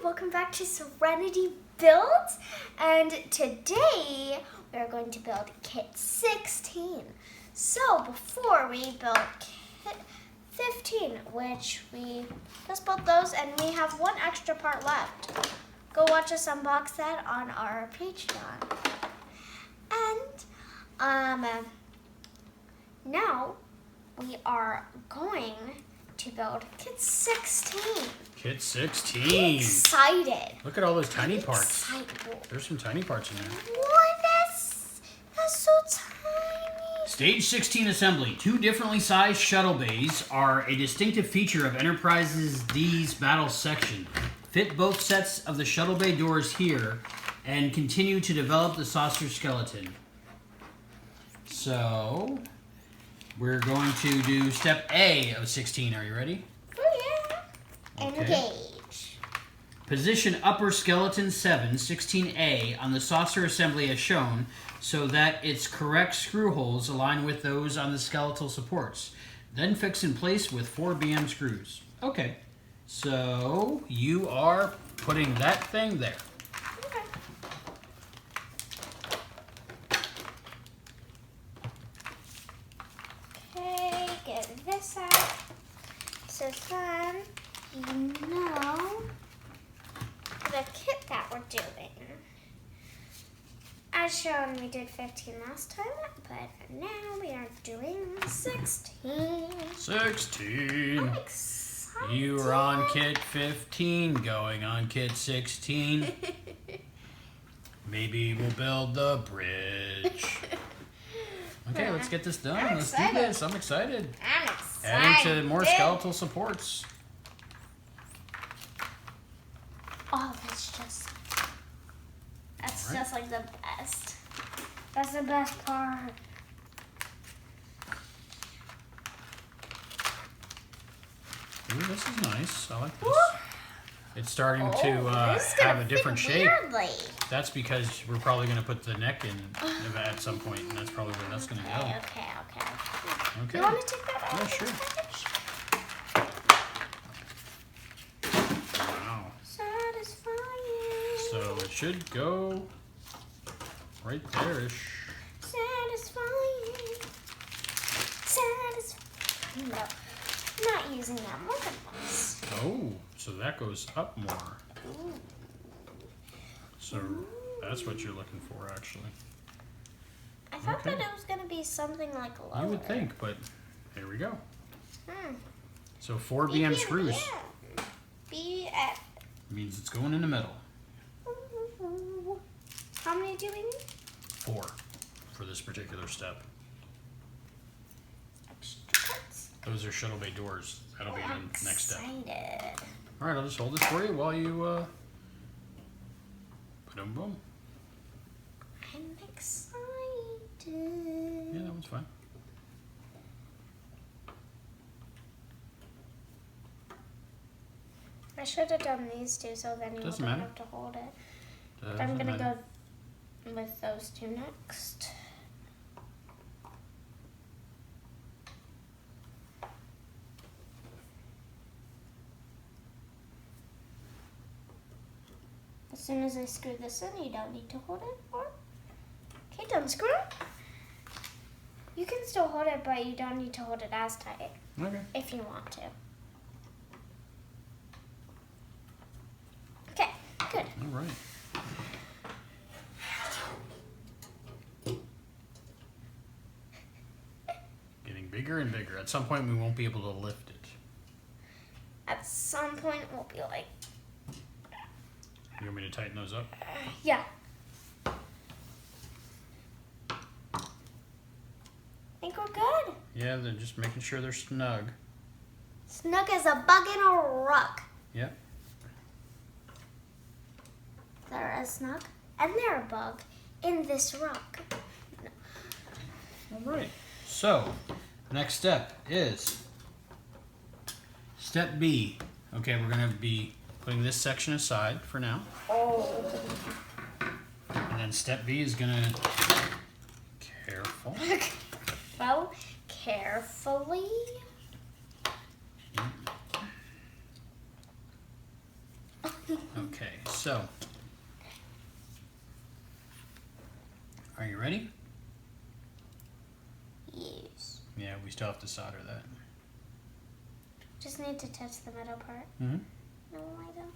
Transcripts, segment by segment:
welcome back to Serenity Builds, and today we're going to build kit 16. So before we build kit 15, which we just built those, and we have one extra part left. Go watch us unbox that on our Patreon. And now we are going to build kit 16. Kit 16. Excited. Look at all those tiny parts. Excitable. There's some tiny parts in there. What? That's so tiny. Stage 16 assembly. 2 differently sized shuttle bays are a distinctive feature of Enterprise D's battle section. Fit both sets of the shuttle bay doors here and continue to develop the saucer skeleton. So, we're going to do step A of 16. Are you ready? Oh, yeah. Okay. Engage. Position upper skeleton 7, 16A, on the saucer assembly as shown so that its correct screw holes align with those on the skeletal supports. Then fix in place with 4 BM screws. Okay, so you are putting that thing there. Okay, get this out. So then you know the kit that we're doing. As shown, we did 15 last time, but now we are doing 16. 16. I'm excited. You were on kit 15, going on kit 16. Maybe we'll build the bridge. Okay, let's get this done. Let's do this. I'm excited. I'm excited. Adding to more skeletal supports. Oh, that's just like the best. That's the best part. Ooh, this is nice. I like this. It's starting to have a different shape. Weirdly. That's because we're probably going to put the neck in at some point, and that's probably where that's going to go. Okay. You want to take that out? Yeah, sure. Wow. Satisfying. So it should go right there-ish. Satisfying. No, I'm not using that more than once. Oh, so that goes up more. Ooh. So that's what you're looking for, actually. I thought that it was going to be something like lower. You would think, but here we go. Hmm. So 4 BM screws. BM. Means it's going in the middle. How many do we need? 4 for this particular step. Extra cuts. Those are shuttle bay doors. That'll be the next step. Excited. All right, I'll just hold this for you while you boom, boom. I'm excited. Yeah, that one's fine. I should have done these two so then you wouldn't have to hold it. But I'm going to go with those two next. As soon as I screw this in, you don't need to hold it. Okay, don't screw it. You can still hold it, but you don't need to hold it as tight. Okay. If you want to. Okay, good. All right. Getting bigger and bigger. At some point, we won't be able to lift it. At some point, we'll be like... You want me to tighten those up? Yeah. I think we're good. Yeah, they're just making sure they're snug. Snug as a bug in a rug. Yep. They're a snug and they're a bug in this rug. No. All right. So, next step is step B. Okay, we're going to be putting this section aside for now. Oh. And then step B is going to... Careful. Well, carefully. Okay, so are you ready? Yes. Yeah, we still have to solder that. Just need to touch the metal part. Mm-hmm. No, I don't.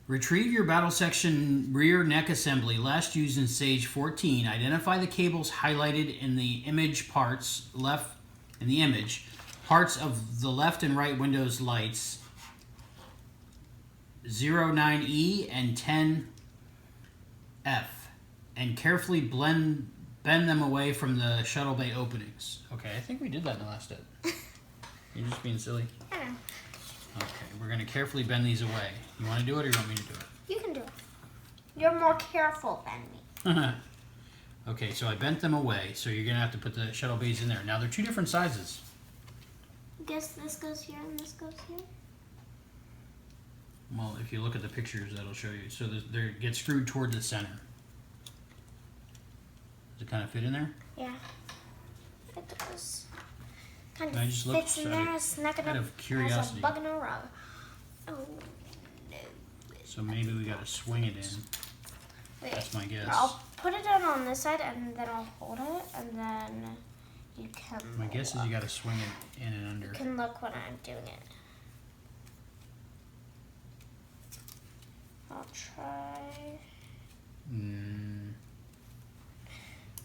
Retrieve your battle section rear neck assembly, last used in stage 14. Identify the cables highlighted in the image parts left in the image. Parts of the left and right windows lights 09E and 10F, and carefully bend them away from the shuttle bay openings. Okay, I think we did that in the last step. You're just being silly. I know. Okay, we're going to carefully bend these away. You want to do it or you want me to do it? You can do it. You're more careful than me. Okay, so I bent them away, so you're going to have to put the shuttle bays in there. Now, they're two different sizes. Guess this goes here and this goes here. Well, if you look at the pictures, that'll show you. So they get screwed toward the center. Does it kind of fit in there? Yeah. It does. Kind Can I of just look fits in there, snuck it out up of curiosity? as a bug in a rug. Oh, no. So maybe we got to swing it in. Wait, That's my guess. I'll put it down on this side and then I'll hold it and then you can My guess is you got to swing it in and under. You can look when I'm doing it. I'll try.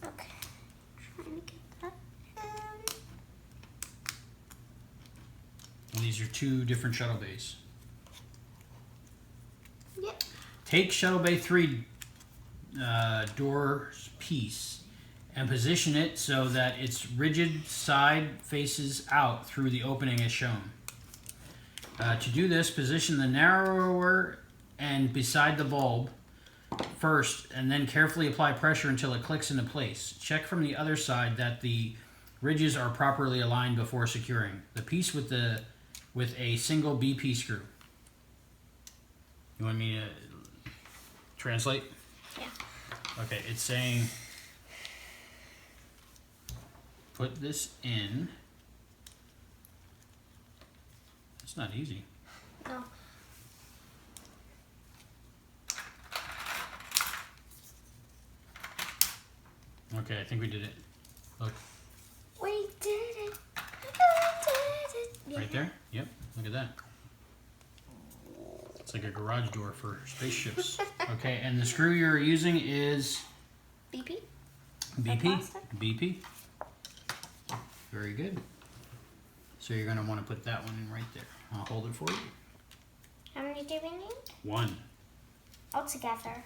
Okay. Trying to get that in. And these are two different shuttle bays. Yep. Take shuttle bay 3 door piece and position it so that its rigid side faces out through the opening as shown. To do this, position the narrower end beside the bulb first and then carefully apply pressure until it clicks into place. Check from the other side that the ridges are properly aligned before securing the piece with a single BP screw. You want me to translate? Yeah. Okay, it's saying put this in. It's not easy. No. Okay, I think we did it. Look. We did it. Right there? Yep, look at that. It's like a garage door for spaceships. Okay, and the screw you're using is BP? BP? Plastic? BP. Very good. So you're going to want to put that one in right there. I'll hold it for you. How many do we need? 1. Altogether.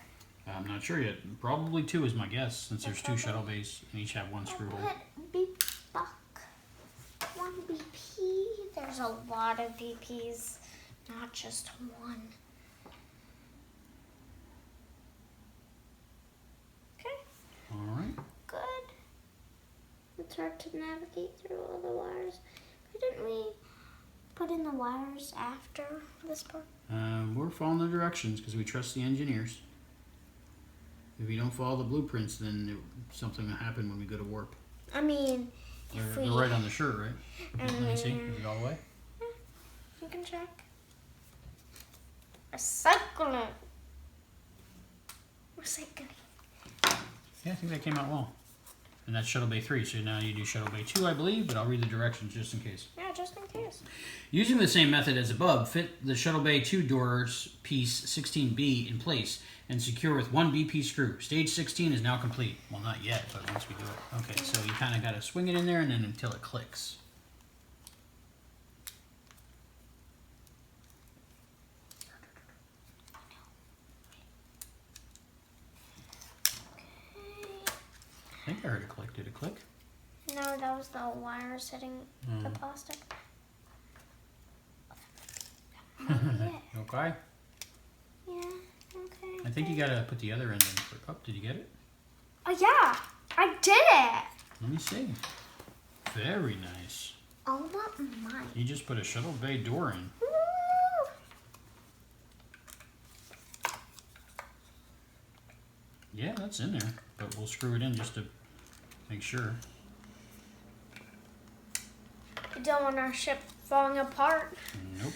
I'm not sure yet. Probably 2 is my guess, since there's 2 shuttle bays and each have 1 screw hole. Beep buck. 1 BP. There's a lot of BPs, not just 1. Okay. All right. Good. It's hard to navigate through all the wires. Why didn't we put in the wires after this part? We're following the directions because we trust the engineers. If you don't follow the blueprints, then something will happen when we go to warp. I mean, if They're we... right on the shirt, right? Let me see. Is it all the way? Yeah, you can check. Recycling. Recycling. Yeah, I think that came out well. And that's shuttle bay 3, so now you do shuttle bay 2, I believe, but I'll read the directions just in case. Yeah, just in case. Using the same method as above, fit the shuttle bay 2 doors piece 16B in place and secure with 1 BP screw. Stage 16 is now complete. Well, not yet, but once we do it. Okay, so you kind of got to swing it in there and then until it clicks. I think I heard it click. Did it click? No, that was the wires hitting the plastic. Okay. Yeah, okay. I think you got to put the other end in. Oh, did you get it? Oh, yeah. I did it. Let me see. Very nice. Oh, not mine. You just put a shuttle bay door in. Woo! Yeah, that's in there, but we'll screw it in just to make sure. You don't want our ship falling apart. Nope.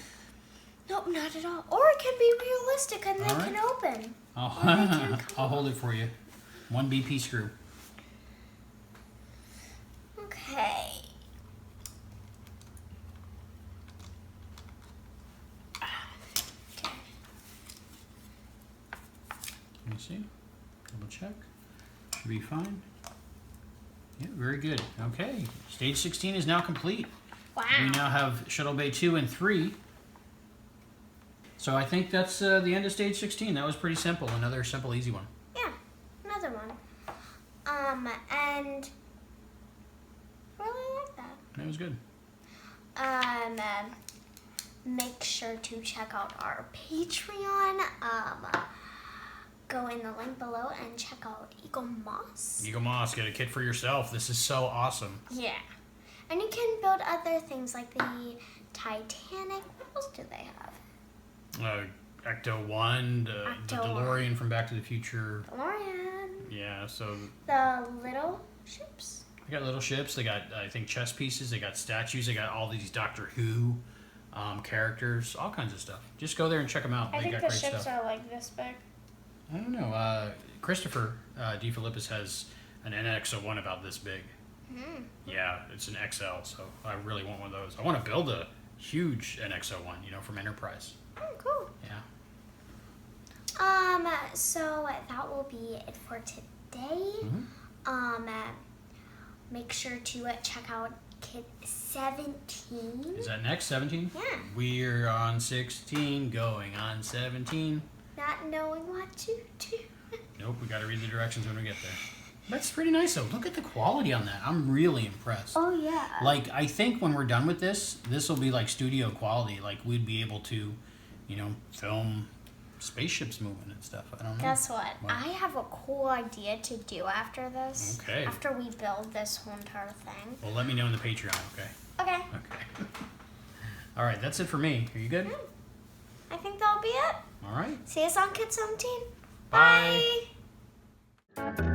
Nope, not at all. Or it can be realistic and they can open. I'll hold it for you. 1 BP screw. Okay. Let me see. Double check. Should be fine. Yeah, very good. Okay, stage 16 is now complete. Wow. We now have Shuttle Bay 2 and 3. So I think that's the end of stage 16. That was pretty simple. Another simple, easy one. Yeah, another one. And really like that. That was good. Make sure to check out our Patreon. Go in the link below and check out eaglemoss. eaglemoss, get a kit for yourself. This is so awesome. Yeah. And you can build other things like the Titanic. What else do they have? Ecto 1, the DeLorean from Back to the Future. DeLorean. Yeah, so... The little ships. They got little ships. They got, I think, chess pieces. They got statues. They got all these Doctor Who characters. All kinds of stuff. Just go there and check them out. I they think got the great ships stuff. are like this big. I don't know. Christopher DeFilippis has an NX01 about this big. Mm. Yeah, it's an XL, so I really want one of those. I want to build a huge NX01, you know, from Enterprise. Oh, cool. Yeah. So that will be it for today. Mm-hmm. Make sure to check out Kit 17. Is that next, 17? Yeah. We're on 16, going on 17. Not knowing what to do. Nope, we got to read the directions when we get there. That's pretty nice, though. Look at the quality on that. I'm really impressed. Oh, yeah. Like, I think when we're done with this will be like studio quality. Like, we'd be able to, you know, film spaceships moving and stuff. I don't know. Guess what? I have a cool idea to do after this. Okay. After we build this whole entire thing. Well, let me know in the Patreon, okay? Okay. Okay. All right, that's it for me. Are you good? I think that'll be it. All right. See us on Kit 17. Bye. Bye.